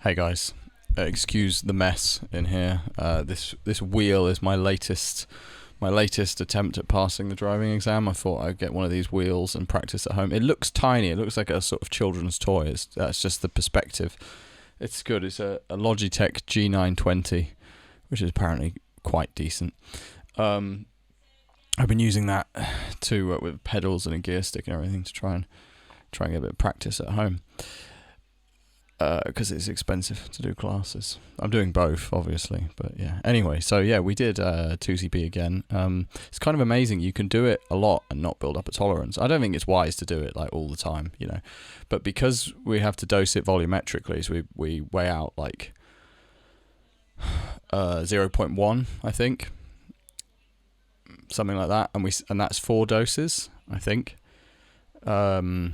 Hey guys, excuse the mess in here. This wheel is my latest attempt at passing the driving exam. I thought I'd get one of these wheels and practice at home. It looks tiny. It looks like a sort of children's toy. That's just the perspective. It's good. It's a Logitech G920, which is apparently quite decent. I've been using that to with pedals and a gear stick and everything to try and get a bit of practice at home. Because it's expensive to do classes. I'm doing both, obviously, but yeah. Anyway, so yeah, we did 2C-B again. It's kind of amazing. You can do it a lot and not build up a tolerance. I don't think it's wise to do it like all the time, but because we have to dose it volumetrically, so we weigh out like 0.1, I think, something like that, and that's 4 doses, I think. I'd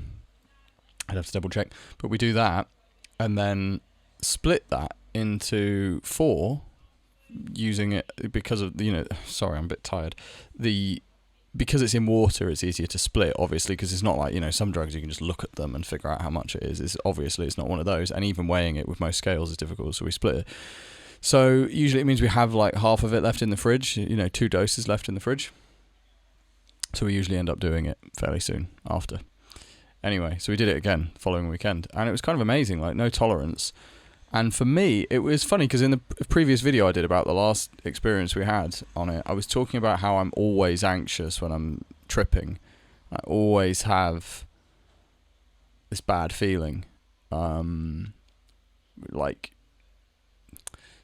have to double check, but we do that. And then split that into 4 using it because of, sorry, I'm a bit tired. Because it's in water, it's easier to split, obviously, because it's not like, some drugs you can just look at them and figure out how much it is. It's not one of those. And even weighing it with most scales is difficult, so we split it. So usually it means we have like half of it left in the fridge, 2 doses left in the fridge. So we usually end up doing it fairly soon after. Anyway, so we did it again following weekend, and it was kind of amazing, like no tolerance. And for me, it was funny because in the previous video I did about the last experience we had on it, I was talking about how I'm always anxious when I'm tripping. I always have this bad feeling, like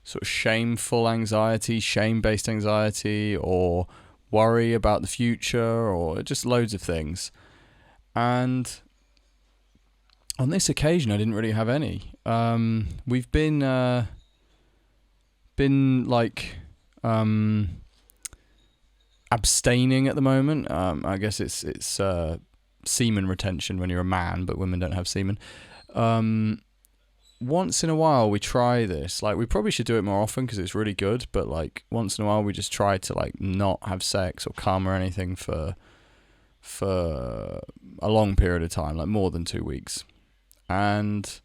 sort of shameful anxiety, shame-based anxiety, or worry about the future, or just loads of things. And on this occasion, I didn't really have any. We've been abstaining at the moment. I guess it's semen retention when you're a man, but women don't have semen. Once in a while, we try this. Like, we probably should do it more often because it's really good. But like once in a while, we just try to like not have sex or cum or anything for a long period of time, like more than 2 weeks. And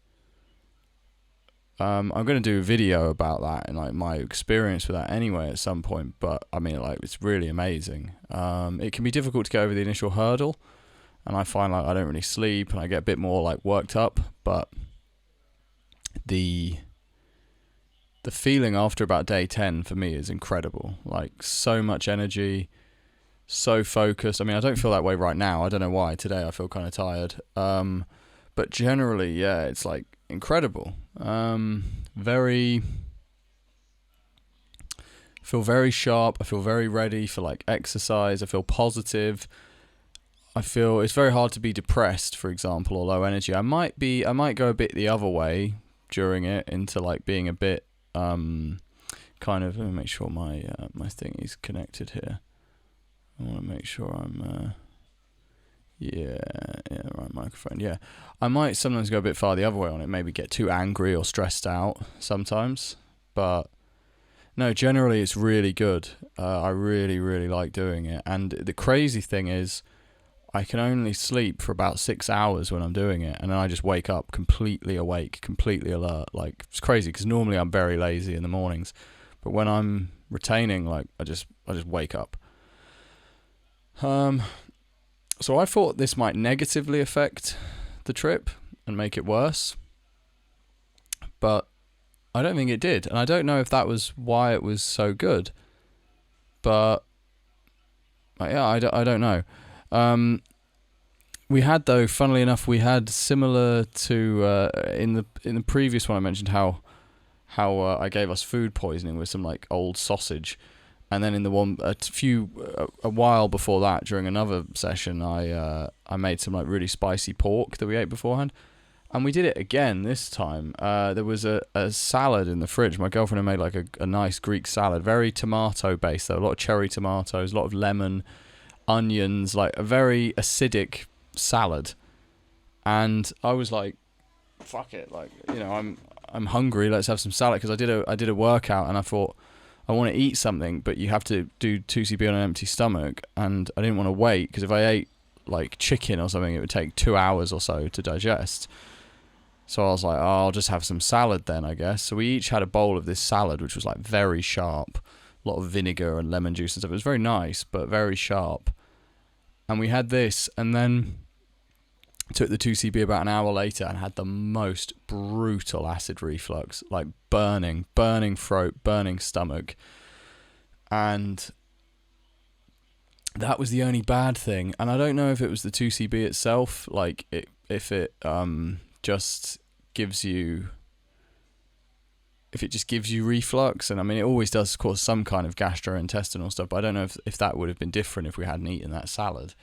I'm going to do a video about that and like my experience with that anyway at some point, but I mean, like, it's really amazing. It can be difficult to get over the initial hurdle, and I find like I don't really sleep and I get a bit more like worked up, but the feeling after about day 10 for me is incredible. Like, so much energy, so focused. I mean, I don't feel that way right now. I don't know why. Today I feel kind of tired. But generally, yeah, it's like incredible. Feel very sharp. I feel very ready for like exercise. I feel positive. I feel it's very hard to be depressed, for example, or low energy. I might go a bit the other way during it into like being a bit kind of. Let me make sure my thing is connected here. I want to make sure I'm right microphone. Yeah, I might sometimes go a bit far the other way on it, maybe get too angry or stressed out sometimes, but no, generally it's really good. I really, really like doing it. And the crazy thing is I can only sleep for about 6 hours when I'm doing it, and then I just wake up completely awake, completely alert. Like, it's crazy because normally I'm very lazy in the mornings, but when I'm retaining, like, I just wake up. So I thought this might negatively affect the trip and make it worse, but I don't think it did, and I don't know if that was why it was so good, but yeah, I don't know. We had, though, funnily enough, we had similar to in the previous one I mentioned how I gave us food poisoning with some like old sausage. And then in the one a while before that, during another session, I made some like really spicy pork that we ate beforehand, and we did it again this time. There was a salad in the fridge. My girlfriend had made like a nice Greek salad, very tomato based though, a lot of cherry tomatoes, a lot of lemon, onions, like a very acidic salad. And I was like, fuck it, like, I'm hungry. Let's have some salad, because I did a workout and I thought, I want to eat something, but you have to do 2C-B on an empty stomach, and I didn't want to wait, because if I ate like chicken or something, it would take 2 hours or so to digest. So I was like, oh, I'll just have some salad then, I guess. So we each had a bowl of this salad, which was like very sharp, a lot of vinegar and lemon juice and stuff. It was very nice, but very sharp. And we had this, and then took the 2C-B about an hour later and had the most brutal acid reflux, like burning throat, burning stomach. And that was the only bad thing. And I don't know if it was the 2C-B itself, like if it just gives you reflux. And I mean, it always does cause some kind of gastrointestinal stuff, but I don't know if that would have been different if we hadn't eaten that salad.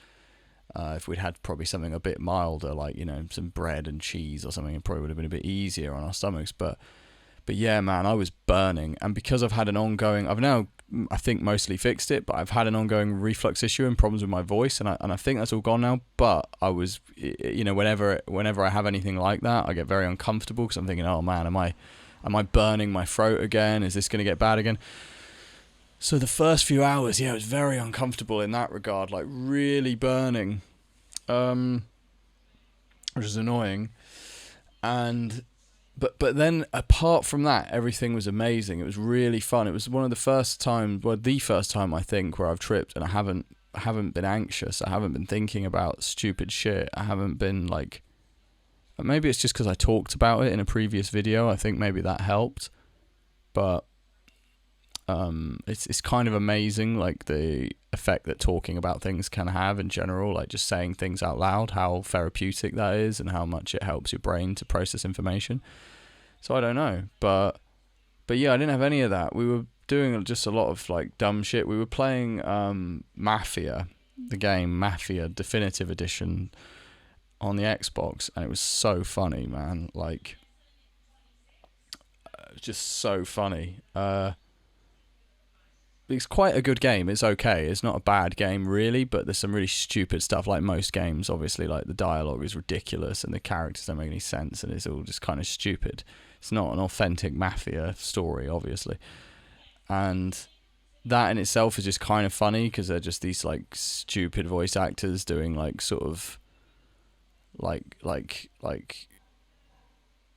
If we'd had probably something a bit milder, like, you know, some bread and cheese or something, it probably would have been a bit easier on our stomachs. But yeah, man, I was burning. And because I've had an ongoing, I've now, I think, mostly fixed it, but I've had an ongoing reflux issue and problems with my voice, and I think that's all gone now. But I was, you know, whenever I have anything like that, I get very uncomfortable because I'm thinking, oh man, am I burning my throat again? Is this going to get bad again? So the first few hours, yeah, it was very uncomfortable in that regard, like really burning, which was annoying. And but then apart from that, everything was amazing. It was really fun. It was one of the first times, well, the first time I think, where I've tripped and I haven't been anxious. I haven't been thinking about stupid shit. I haven't been like, maybe it's just because I talked about it in a previous video. I think maybe that helped, but it's kind of amazing, like the effect that talking about things can have in general, like just saying things out loud, how therapeutic that is and how much it helps your brain to process information. So I don't know, but yeah, I didn't have any of that. We were doing just a lot of like dumb shit. We were playing Mafia, the game Mafia Definitive Edition on the Xbox, and it was so funny, man. Like, it was just so funny. It's quite a good game. It's okay. It's not a bad game, really, but there's some really stupid stuff, like most games, obviously. Like, the dialogue is ridiculous, and the characters don't make any sense, and it's all just kind of stupid. It's not an authentic Mafia story, obviously. And that in itself is just kind of funny, because they're just these, like, stupid voice actors doing, like, sort of, like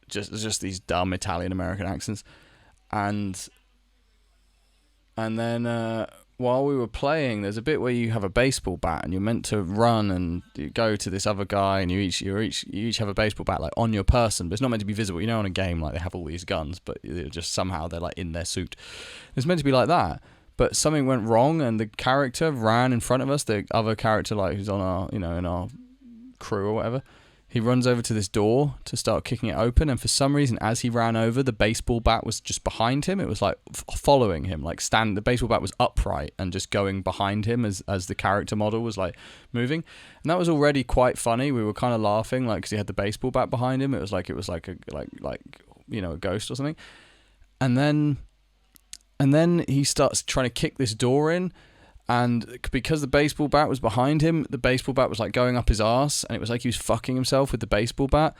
just these dumb Italian-American accents. And then while we were playing, there's a bit where you have a baseball bat and you're meant to run and you go to this other guy, and you each have a baseball bat like on your person, but it's not meant to be visible. You know, on a game, like, they have all these guns, but just somehow they're like in their suit. It's meant to be like that, but something went wrong and the character ran in front of us. The other character, like, who's on our, you know, in our crew or whatever, he runs over to this door to start kicking it open, and for some reason, as he ran over, the baseball bat was just behind him. It was like following him, like the baseball bat was upright and just going behind him as the character model was like moving, and that was already quite funny. We were kind of laughing, like, because he had the baseball bat behind him. It was like a you know, a ghost or something, and then he starts trying to kick this door in. And because the baseball bat was behind him, the baseball bat was like going up his arse, and it was like he was fucking himself with the baseball bat,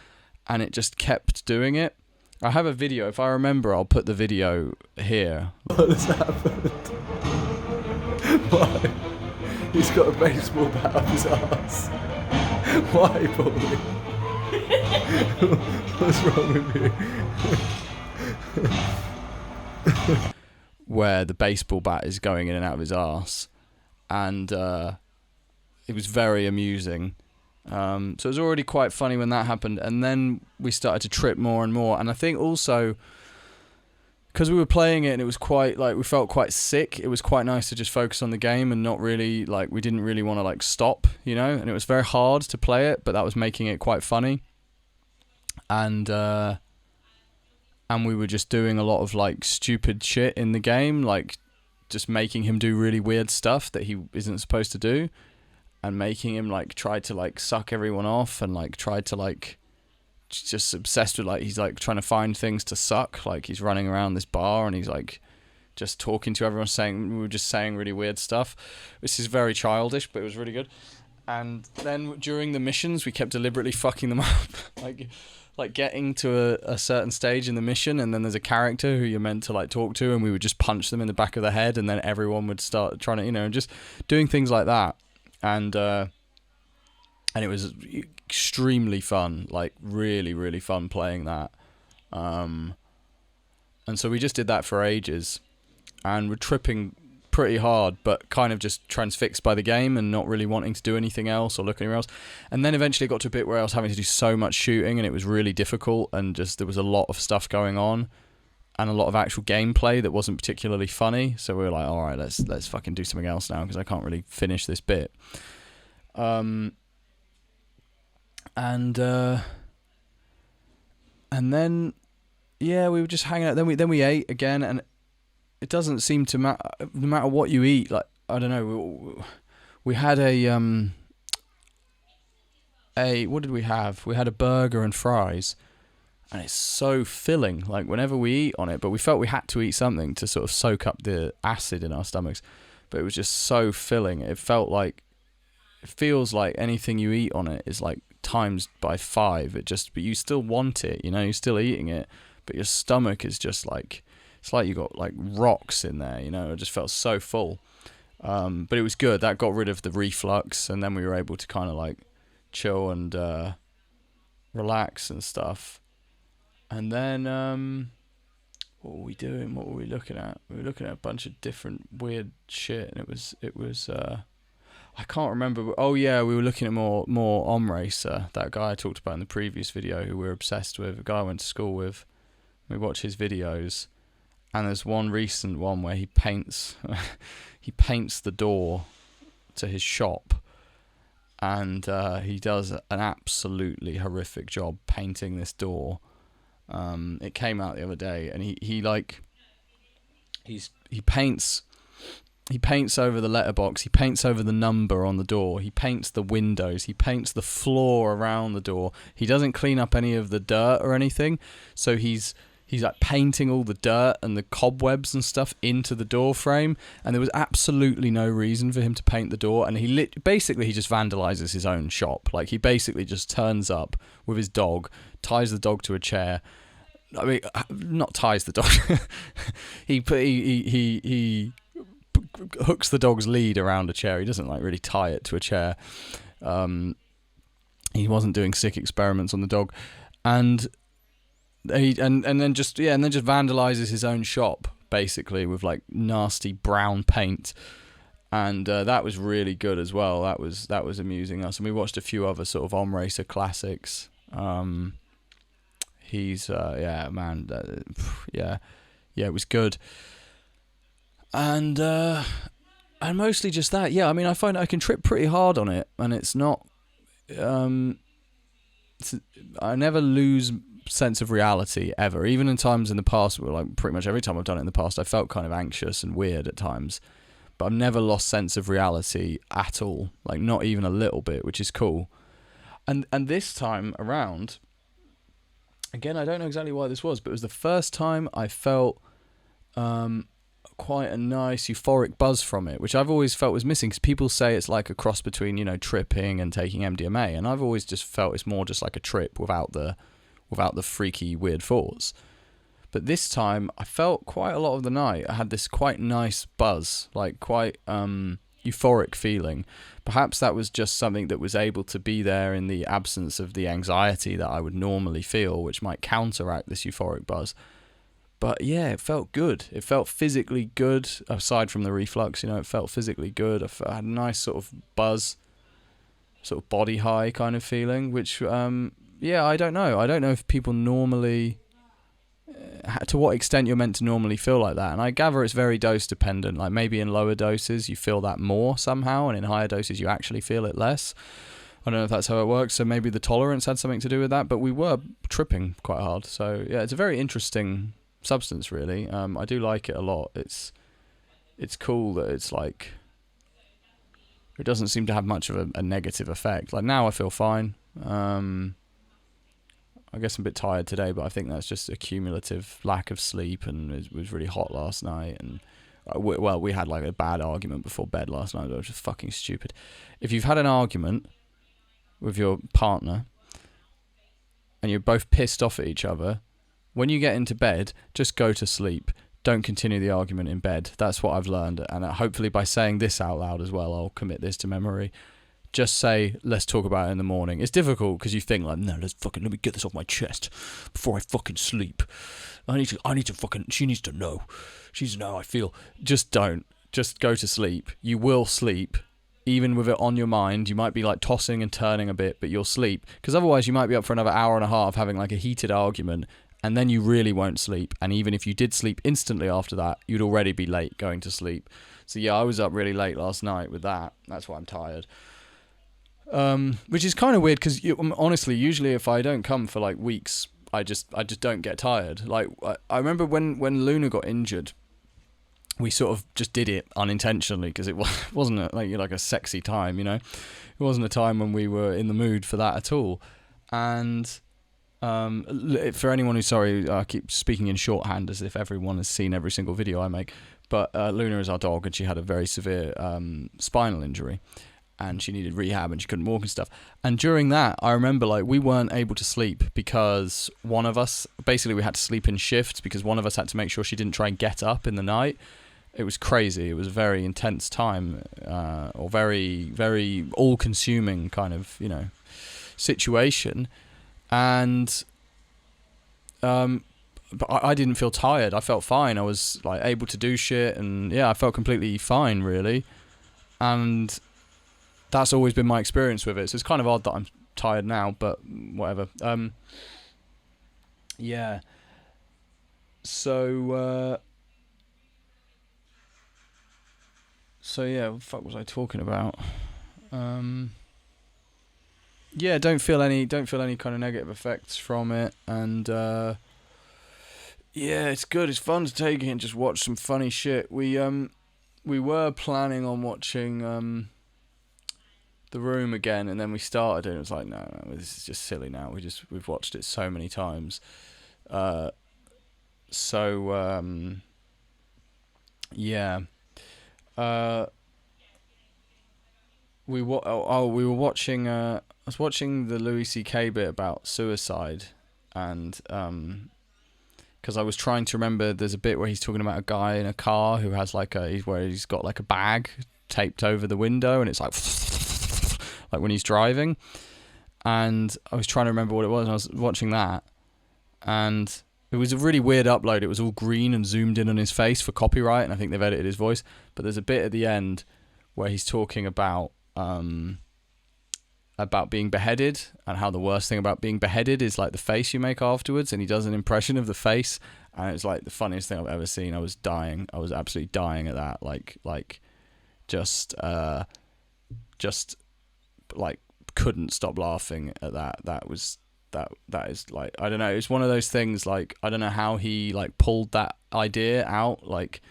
and it just kept doing it. I have a video. If I remember, I'll put the video here. What has happened? Why? He's got a baseball bat up his arse. Why, Paulie? What's wrong with you? Where the baseball bat is going in and out of his arse. And it was very amusing. So it was already quite funny when that happened, and then we started to trip more and more. And I think also because we were playing it and it was quite like, we felt quite sick, it was quite nice to just focus on the game and not really like, we didn't really want to like stop, you know, and it was very hard to play it, but that was making it quite funny. And we were just doing a lot of like stupid shit in the game, like just making him do really weird stuff that he isn't supposed to do, and making him like try to like suck everyone off, and like try to like just obsessed with like, he's like trying to find things to suck, like he's running around this bar and he's like just talking to everyone, saying, we were just saying really weird stuff. This is very childish, but it was really good. And then during the missions we kept deliberately fucking them up, like getting to a certain stage in the mission, and then there's a character who you're meant to like talk to, and we would just punch them in the back of the head, and then everyone would start trying to, you know, just doing things like that. And and it was extremely fun, like really, really fun playing that. And so we just did that for ages, and we're tripping pretty hard, but kind of just transfixed by the game and not really wanting to do anything else or look anywhere else. And then eventually it got to a bit where I was having to do so much shooting, and it was really difficult, and just there was a lot of stuff going on and a lot of actual gameplay that wasn't particularly funny. So we were like, all right, let's fucking do something else now, because I can't really finish this bit. And then yeah, we were just hanging out. Then we ate again, and it doesn't seem to matter no matter what you eat. Like, I don't know. We had a what did we have? We had a burger and fries, and it's so filling. Like, whenever we eat on it, but we felt we had to eat something to sort of soak up the acid in our stomachs. But it was just so filling. It feels like anything you eat on it is like times by 5. But you still want it, you know. You're still eating it, but your stomach is just like, it's like you got like rocks in there, you know. It just felt so full. But it was good. That got rid of the reflux, and then we were able to kind of like chill and relax and stuff. And then what were we doing? What were we looking at? We were looking at a bunch of different weird shit, and it was I can't remember. Oh yeah, we were looking at more Racer, that guy I talked about in the previous video, who we're obsessed with, a guy I went to school with. We watch his videos, and there's one recent one where he paints the door to his shop, and he does an absolutely horrific job painting this door. It came out the other day, and he paints over the letterbox, he paints over the number on the door, he paints the windows, he paints the floor around the door. He doesn't clean up any of the dirt or anything, so he's like painting all the dirt and the cobwebs and stuff into the door frame, and there was absolutely no reason for him to paint the door, and he just vandalizes his own shop. Like, he basically just turns up with his dog, ties the dog to a chair. I mean, not ties the dog. he hooks the dog's lead around a chair. He doesn't like really tie it to a chair. He wasn't doing sick experiments on the dog, and then just vandalizes his own shop basically with like nasty brown paint, and that was really good as well. That was amusing us, and we watched a few other sort of Racer classics. It was good. And mostly just that. Yeah, I mean, I find I can trip pretty hard on it, and it's not. I never lose sense of reality ever. Even in times in the past, where like pretty much every time I've done it in the past, I felt kind of anxious and weird at times, but I've never lost sense of reality at all. Like, not even a little bit, which is cool. And this time around, again, I don't know exactly why this was, but it was the first time I felt quite a nice euphoric buzz from it, which I've always felt was missing, because people say it's like a cross between, you know, tripping and taking MDMA, and I've always just felt it's more just like a trip without the freaky weird thoughts. But this time I felt quite a lot of the night I had this quite nice buzz, like quite euphoric feeling. Perhaps that was just something that was able to be there in the absence of the anxiety that I would normally feel, which might counteract this euphoric buzz. But yeah, it felt good. It felt physically good, aside from the reflux, you know. It felt physically good. I had a nice sort of buzz, sort of body high kind of feeling, which I don't know. I don't know if people normally, to what extent you're meant to normally feel like that. And I gather it's very dose dependent. Like, maybe in lower doses you feel that more somehow, and in higher doses you actually feel it less. I don't know if that's how it works. So maybe the tolerance had something to do with that. But we were tripping quite hard. So yeah, it's a very interesting substance, really. I do like it a lot. It's cool that it's like, it doesn't seem to have much of a negative effect. Like, now I feel fine. I guess I'm a bit tired today, but I think that's just a cumulative lack of sleep, and it was really hot last night, and we had like a bad argument before bed last night. It was just fucking stupid. If you've had an argument with your partner and you're both pissed off at each other, when you get into bed, just go to sleep. Don't continue the argument in bed. That's what I've learned, and hopefully by saying this out loud as well, I'll commit this to memory. just say, let's talk about it in the morning. It's difficult because you think like, no, let me get this off my chest before I fucking sleep. I need to fucking, she needs to know. She needs to know how I feel. Just don't. Just go to sleep. You will sleep. Even with it on your mind, you might be like tossing and turning a bit, but you'll sleep. Because otherwise you might be up for another hour and a half having like a heated argument, and then you really won't sleep. And even if you did sleep instantly after that, you'd already be late going to sleep. So yeah, I was up really late last night with that. That's why I'm tired. Which is kind of weird because honestly, usually if I don't come for like weeks, I just don't get tired. Like I remember when Luna got injured, we sort of just did it unintentionally because it wasn't like a sexy time, you know. It wasn't a time when we were in the mood for that at all. And for anyone who's sorry, I keep speaking in shorthand as if everyone has seen every single video I make. But Luna is our dog, and she had a very severe spinal injury, and she needed rehab, and she couldn't walk and stuff. And during that, I remember like we weren't able to sleep because one of us, basically we had to sleep in shifts because one of us had to make sure she didn't try and get up in the night. It was crazy. It was a very intense time, or very, very all-consuming kind of, you know, situation. And but I didn't feel tired. I felt fine. I was like able to do shit, and yeah, I felt completely fine, really. And that's always been my experience with it. So it's kind of odd that I'm tired now, but whatever. Yeah. So yeah, what the fuck was I talking about? Yeah, don't feel any kind of negative effects from it, and yeah, it's good. It's fun to take it and just watch some funny shit. We were planning on watching The Room again, and then we started it and it was like, no, this is just silly now. We've watched it so many times. Yeah. We were watching. I was watching the Louis C.K. bit about suicide, and because I was trying to remember, there's a bit where he's talking about a guy in a car who has where he's got like a bag taped over the window, and it's like like when he's driving. And I was trying to remember what it was, and I was watching that, and it was a really weird upload. It was all green and zoomed in on his face for copyright, and I think they've edited his voice. But there's a bit at the end where he's talking about being beheaded, and how the worst thing about being beheaded is like the face you make afterwards, and he does an impression of the face, and it's like the funniest thing I've ever seen. I was dying. I was absolutely dying at that. Just like couldn't stop laughing at that. That is like, I don't know, it's one of those things, like I don't know how he like pulled that idea out, like,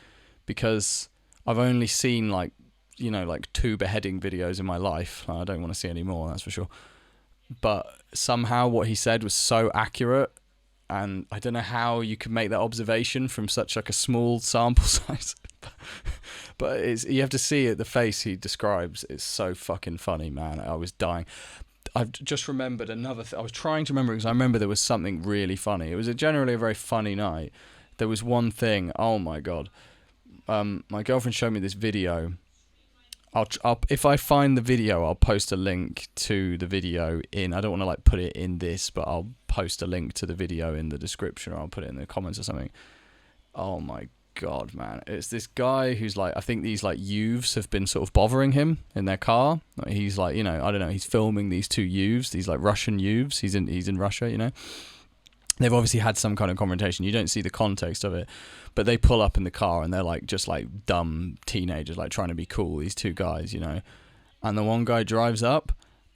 because I've only seen like, you know, like 2 beheading videos in my life. I don't want to see any more, that's for sure. But somehow what he said was so accurate, and I don't know how you could make that observation from such like a small sample size. But you have to see it, the face he describes. It's so fucking funny, man. I was dying. I've just remembered another I was trying to remember, because I remember there was something really funny. It was generally a very funny night. There was one thing, oh my god. My girlfriend showed me this video. I'll if I find the video, I'll post a link to the video in, I don't want to like put it in this, but I'll post a link to the video in the description, or I'll put it in the comments or something. Oh my god, man. It's this guy who's like, I think these like youths have been sort of bothering him in their car. Like, he's like, you know, I don't know, he's filming these 2 youths, these like Russian youths. He's in Russia, you know. They've obviously had some kind of confrontation. You don't see the context of it, but they pull up in the car and they're like just like dumb teenagers, like trying to be cool, these 2 guys, you know. And the one guy drives up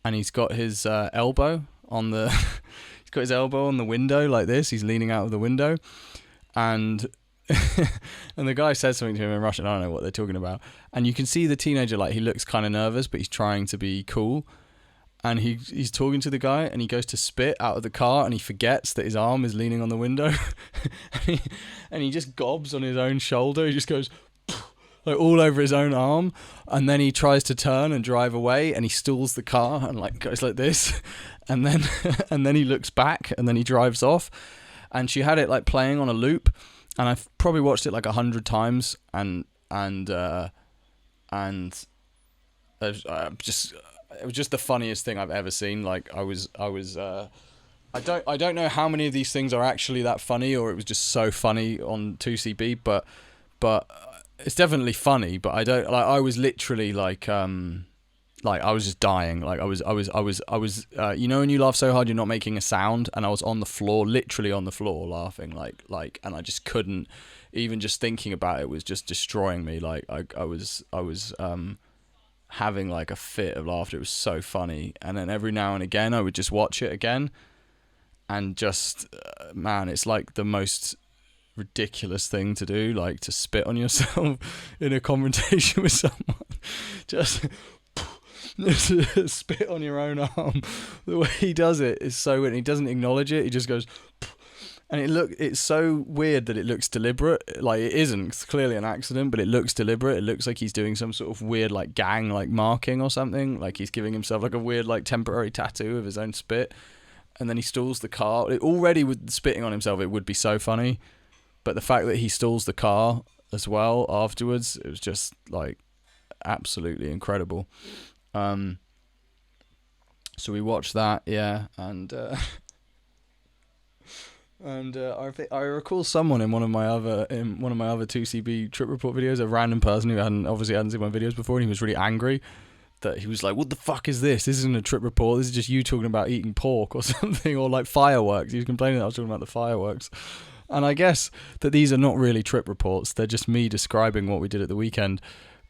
and he's got his elbow on the he's got his elbow on the window like this. He's leaning out of the window, and and the guy says something to him in Russian. I don't know what they're talking about. And you can see the teenager, like, he looks kind of nervous, but he's trying to be cool. And he's talking to the guy, and he goes to spit out of the car, and he forgets that his arm is leaning on the window. and he just gobs on his own shoulder. He just goes like all over his own arm. And then he tries to turn and drive away, and he stalls the car and like goes like this. And then and then he looks back, and then he drives off. And she had it like playing on a loop. And I've probably watched it like 100 times, and it was just the funniest thing I've ever seen. Like I was I don't know how many of these things are actually that funny, or it was just so funny on 2C-B, but it's definitely funny. But I don't like. I was literally like I was just dying. Like I was you know when you laugh so hard you're not making a sound, and I was on the floor, literally on the floor, laughing like, and I just couldn't. Even just thinking about it was just destroying me. Like I was having like a fit of laughter. It was so funny, and then every now and again I would just watch it again, and just man, it's like the most ridiculous thing to do, like to spit on yourself in a conversation with someone. Just spit on your own arm. The way he does it is so weird. He doesn't acknowledge it. He just goes, and it's so weird that it looks deliberate. Like it isn't. It's clearly an accident, but it looks deliberate. It looks like he's doing some sort of weird like gang like marking or something. Like he's giving himself like a weird like temporary tattoo of his own spit, and then he stalls the car. Already with spitting on himself, it would be so funny, but the fact that he stalls the car as well afterwards, it was just like absolutely incredible. So we watched that, yeah, and I recall someone in one of my other 2C-B trip report videos, a random person who hadn't seen my videos before, and he was really angry that he was like, "What the fuck is this? This isn't a trip report. This is just you talking about eating pork or something, or like fireworks." He was complaining that I was talking about the fireworks. And I guess that these are not really trip reports. They're just me describing what we did at the weekend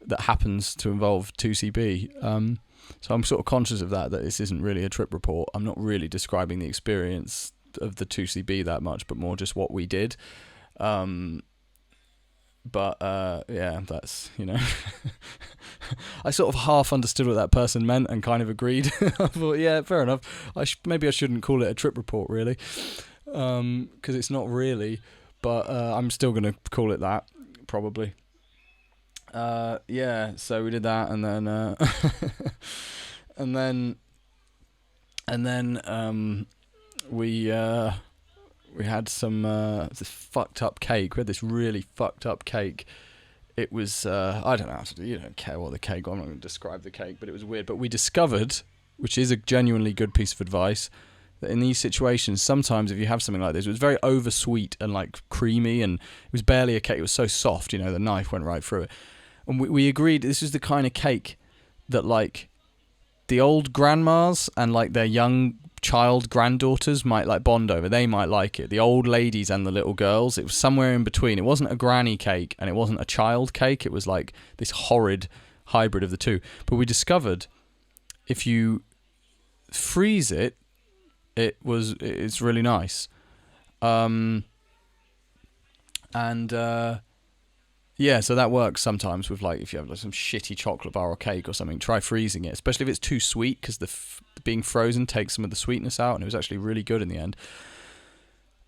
that happens to involve 2C-B. So I'm sort of conscious of that this isn't really a trip report. I'm not really describing the experience of the 2C-B that much, but more just what we did. Yeah, that's, you know. I sort of half understood what that person meant and kind of agreed. I thought, yeah, fair enough. Maybe I shouldn't call it a trip report, really. Because it's not really, but I'm still going to call it that, probably. Yeah, so we did that, and then we had some this fucked up cake. We had this really fucked up cake. It was I don't know how to do. You don't care what the cake. I'm not going to describe the cake, but it was weird. But we discovered, which is a genuinely good piece of advice, that in these situations, sometimes if you have something like this, it was very oversweet and like creamy, and it was barely a cake. It was so soft, you know, the knife went right through it. And we agreed this is the kind of cake that like the old grandmas and like their young child granddaughters might like bond over. They might like it. The old ladies and the little girls. It was somewhere in between. It wasn't a granny cake and it wasn't a child cake. It was like this horrid hybrid of the two. But we discovered if you freeze it, it's really nice. Yeah, so that works sometimes with like if you have like some shitty chocolate bar or cake or something. Try freezing it, especially if it's too sweet, because being frozen takes some of the sweetness out, and it was actually really good in the end.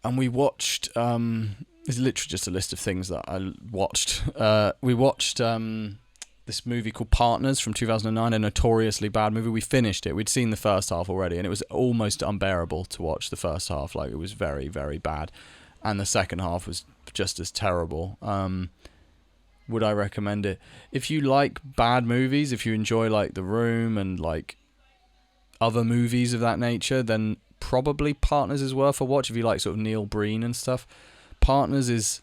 And we watched. It's literally just a list of things that I watched. We watched this movie called Partners from 2009, a notoriously bad movie. We finished it. We'd seen the first half already, and it was almost unbearable to watch the first half. Like it was very, very bad, and the second half was just as terrible. Would I recommend it? If you like bad movies, if you enjoy like The Room and like other movies of that nature, then probably Partners is worth a watch. If you like sort of Neil Breen and stuff, Partners is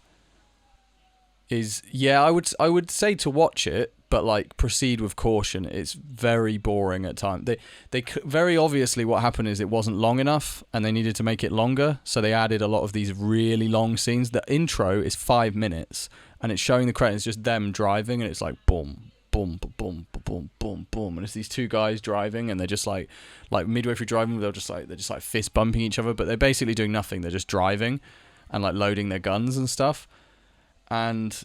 yeah, I would say to watch it, but like proceed with caution. It's very boring at times. They very obviously what happened is it wasn't long enough and they needed to make it longer, so they added a lot of these really long scenes. The intro is 5 minutes and it's showing the credits, just them driving, and it's like boom, boom, boom, boom, boom, boom, and it's these two guys driving, and they're just like midway through driving, they're just like fist bumping each other, but they're basically doing nothing. They're just driving and like loading their guns and stuff, and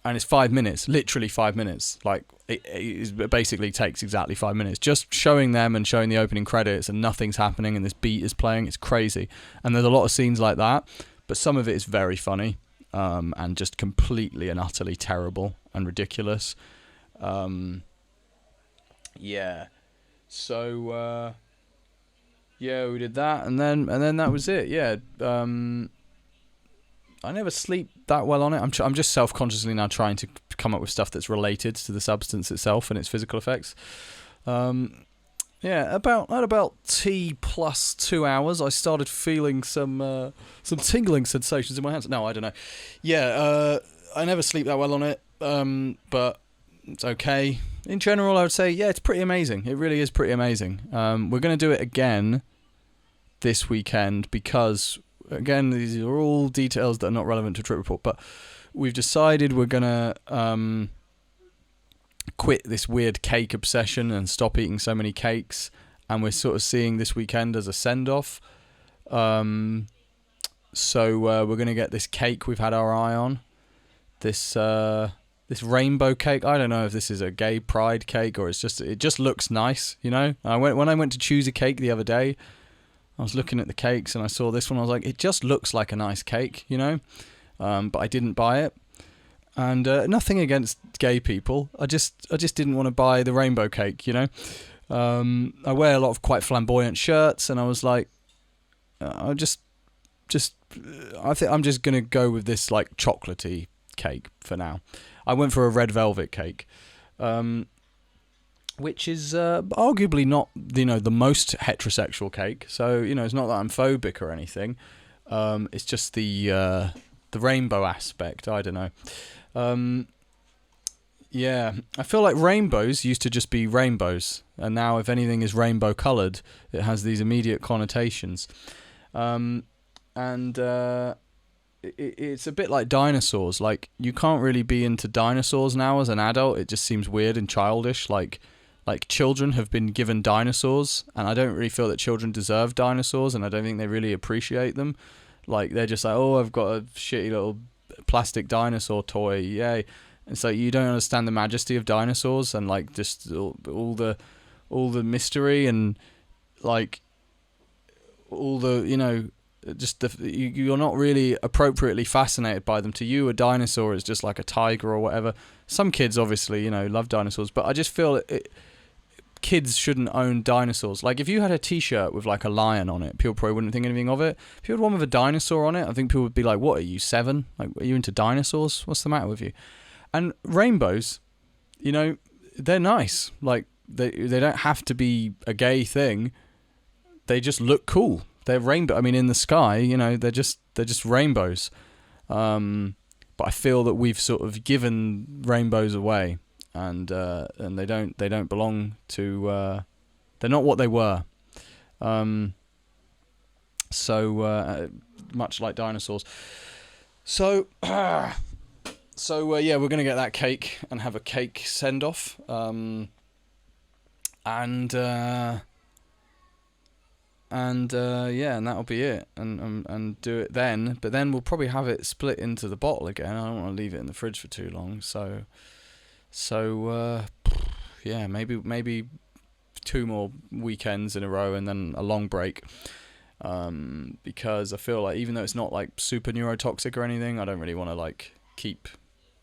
it's 5 minutes, literally 5 minutes. Like it basically takes exactly 5 minutes just showing them and showing the opening credits, and nothing's happening, and this beat is playing. It's crazy, and there's a lot of scenes like that, but some of it is very funny. And just completely and utterly terrible and ridiculous. Yeah. So yeah, we did that, and then that was it. Yeah. I never sleep that well on it. I'm just self-consciously now trying to come up with stuff that's related to the substance itself and its physical effects. Yeah, at about T plus 2 hours, I started feeling some tingling sensations in my hands. No, I don't know. Yeah, I never sleep that well on it, but it's okay. In general, I would say, yeah, it's pretty amazing. It really is pretty amazing. We're going to do it again this weekend because, again, these are all details that are not relevant to Trip Report, but we've decided we're going to quit this weird cake obsession and stop eating so many cakes, and we're sort of seeing this weekend as a send-off. So we're going to get this cake we've had our eye on, this rainbow cake. I don't know if this is a gay pride cake or it just looks nice, you know. When I went to choose a cake the other day, I was looking at the cakes and I saw this one. I was like, it just looks like a nice cake, you know, but I didn't buy it. And nothing against gay people. I just didn't want to buy the rainbow cake, you know. I wear a lot of quite flamboyant shirts, and I was like, I think I'm just gonna go with this like chocolatey cake for now. I went for a red velvet cake, which is arguably not, you know, the most heterosexual cake. So, you know, it's not that I'm phobic or anything. It's just the rainbow aspect. I don't know. Yeah, I feel like rainbows used to just be rainbows, and now if anything is rainbow coloured, it has these immediate connotations. It's a bit like dinosaurs. Like, you can't really be into dinosaurs now as an adult. It just seems weird and childish. Like children have been given dinosaurs, and I don't really feel that children deserve dinosaurs, and I don't think they really appreciate them. Like, they're just like, oh, I've got a shitty little plastic dinosaur toy, yay. And so you don't understand the majesty of dinosaurs, and like just all the mystery, and like all the, you know, just you're not really appropriately fascinated by them. To you, a dinosaur is just like a tiger or whatever. Some kids obviously, you know, love dinosaurs, but I just feel kids shouldn't own dinosaurs. Like, if you had a t-shirt with like a lion on it, people probably wouldn't think anything of it. If you had one with a dinosaur on it, I think people would be like, what are you, 7? Like, are you into dinosaurs? What's the matter with you? And rainbows, you know, they're nice. Like, they don't have to be a gay thing. They just look cool. They're rainbow. I mean, in the sky, you know, they're just rainbows. But I feel that we've sort of given rainbows away, and they don't belong to. They're not what they were. So much like dinosaurs. So. Yeah, we're going to get that cake and have a cake send-off. Yeah, and that'll be it. And do it then. But then we'll probably have it split into the bottle again. I don't want to leave it in the fridge for too long. So yeah, maybe 2 more weekends in a row and then a long break. Because I feel like, even though it's not like super neurotoxic or anything, I don't really want to like keep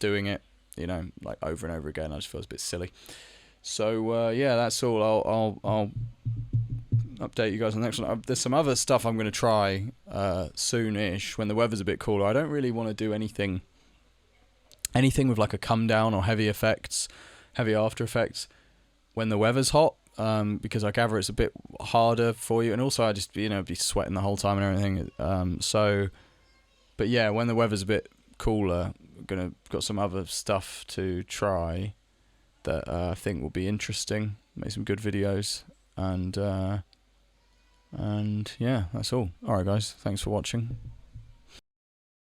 doing it, you know, like over and over again. I just feel it's a bit silly. So yeah, that's all. I'll update you guys on the next one. There's some other stuff I'm going to try soon-ish when the weather's a bit cooler. I don't really want to do anything with like a come down or heavy after effects when the weather's hot, because I gather it's a bit harder for you, and also I just, you know, be sweating the whole time and everything. But yeah, when the weather's a bit cooler, got some other stuff to try that I think will be interesting. Make some good videos, and yeah, that's all. Alright guys, thanks for watching.